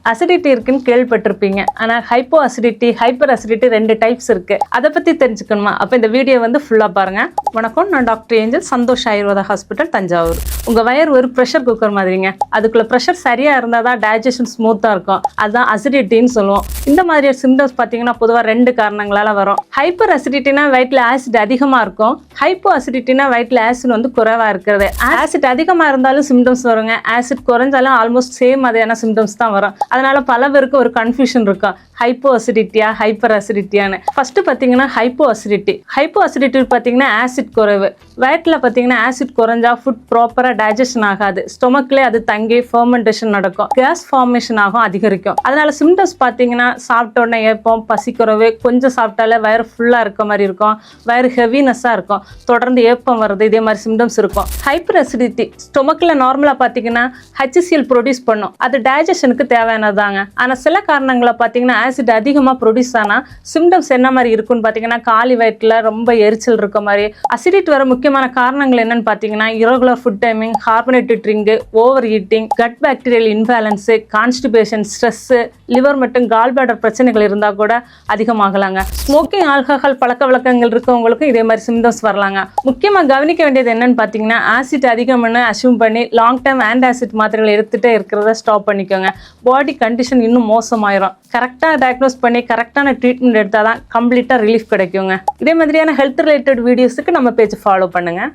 Acidity இருக்குன்னு கேள்விப்பட்டிருப்பீங்க. ஆனால் hypo acidity, hyper acidity 2 types இருக்குது. அதை பற்றி தெரிஞ்சுக்கணுமா? அப்போ இந்த வீடியோ வந்து ஃபுல்லாக பாருங்கள். வணக்கம், நான் doctor Angel, Santhosh Ayurveda hospital, Thanjavur. உங்கள் வயர் ஒரு ப்ரெஷர் குக்கர் மாதிரிங்க. அதுக்குள்ளே ப்ரெஷர் சரியாக இருந்தால் தான் டைஜஷன் ஸ்மூத்தாக இருக்கும். அதுதான் அசிடிட்டின்னு சொல்லுவோம். இந்த மாதிரி சிம்டம்ஸ் பார்த்தீங்கன்னா பொதுவாக 2 காரணங்களால் வரும். ஹைப்பர் அசிடிட்டினா வயிற்றில் ஆசிட் அதிகமாக இருக்கும். ஹைப்போ அசிடிட்டினா வயிற்றில் ஆசிட் வந்து குறைவாக இருக்கிறது. ஆசிட் அதிகமாக இருந்தாலும் சிம்டம்ஸ் வருங்க. ஆசிட் குறைஞ்சாலும் ஆல்மோஸ்ட் சேம் மாதிரியான சிம்டம்ஸ் தான் வரும். அதனால பல பேருக்கு ஒரு கன்ஃபியூஷன் இருக்கும், ஹைப்போ அசிடிட்டியா ஹைப்பர் அசிடிட்டியான்னு. ஃபர்ஸ்ட் பார்த்தீங்கன்னா ஹைப்போ அசிடிட்டி. ஹைப்போ அசிடிட்டி பார்த்தீங்கன்னா ஆசிட் குறைவு. வயிற்றில் பார்த்தீங்கன்னா ஆசிட் குறைஞ்சா ஃபுட் ப்ராப்பராக டைஜஷன் ஆகாது. ஸ்டொமக்லேயே அது தங்கி ஃபெர்மெண்டேஷன் நடக்கும், கேஸ் ஃபார்மேஷன் ஆகும், அதிகரிக்கும். அதனால சிம்டம்ஸ் பார்த்தீங்கன்னா சாப்பிட்ட உடனே ஏப்பம், பசி குறைவு, கொஞ்சம் சாப்பிட்டாலே வயிறு ஃபுல்லாக இருக்க மாதிரி இருக்கும், வயிறு ஹெவினஸ்ஸாக இருக்கும், தொடர்ந்து ஏப்பம் வருது, இதே மாதிரி சிம்டம்ஸ் இருக்கும். ஹைப்பர் அசிடிட்டி ஸ்டொமக்கில் நார்மலாக பார்த்தீங்கன்னா HCl ப்ரொடியூஸ் பண்ணும். அது டைஜஷனுக்கு தேவையானதாங்க. ஆனால் சில காரணங்களை பார்த்தீங்கன்னா ஆசிட் அதிகமாக ப்ரொடியூஸ் ஆனால் சிம்டம்ஸ் என்ன மாதிரி இருக்குன்னு பார்த்தீங்கன்னா காலி வயிற்றில் ரொம்ப எரிச்சல் இருக்க மாதிரி. அசிடிட்டி வர முக்கியமான காரணங்கள் என்னன்னு பார்த்தீங்கன்னா regular food timing, carbonated drink, over eating, gut bacterial imbalance, constipation, stress, liver மற்றும் கால் பிளாடர் பிரச்சனைகள் இருந்தால் கூட அதிகமாகலாங்க. ஸ்மோக்கிங், ஆல்கஹால் பழக்க வழக்கங்கள் இருக்கவங்களுக்கும் இதே மாதிரி சிம்டம்ஸ் வரலாங்க. முக்கியமாக கவனிக்க வேண்டியது என்னன்னு பார்த்தீங்கன்னா ஆசிட் அதிகம்னு அசியூம் பண்ணி லாங் டைம் ஆன்டாசிட் மாத்திரைகள் எடுத்துகிட்டே இருக்கிறத ஸ்டாப் பண்ணிக்கோங்க. பாடி கண்டிஷன் இன்னும் மோசமாயிரும். கரெக்டாக டயக்னோஸ் பண்ணி கரெக்டான ட்ரீட்மெண்ட் எடுத்தால் தான் கம்ப்ளீட்டாக ரிலீஃப் கிடைக்குங்க. இதே மாதிரியான ஹெல்த் ரிலேட்டட் வீடியோஸுக்கு நம்ம பேஜ் ஃபாலோ பண்ணுங்கள்.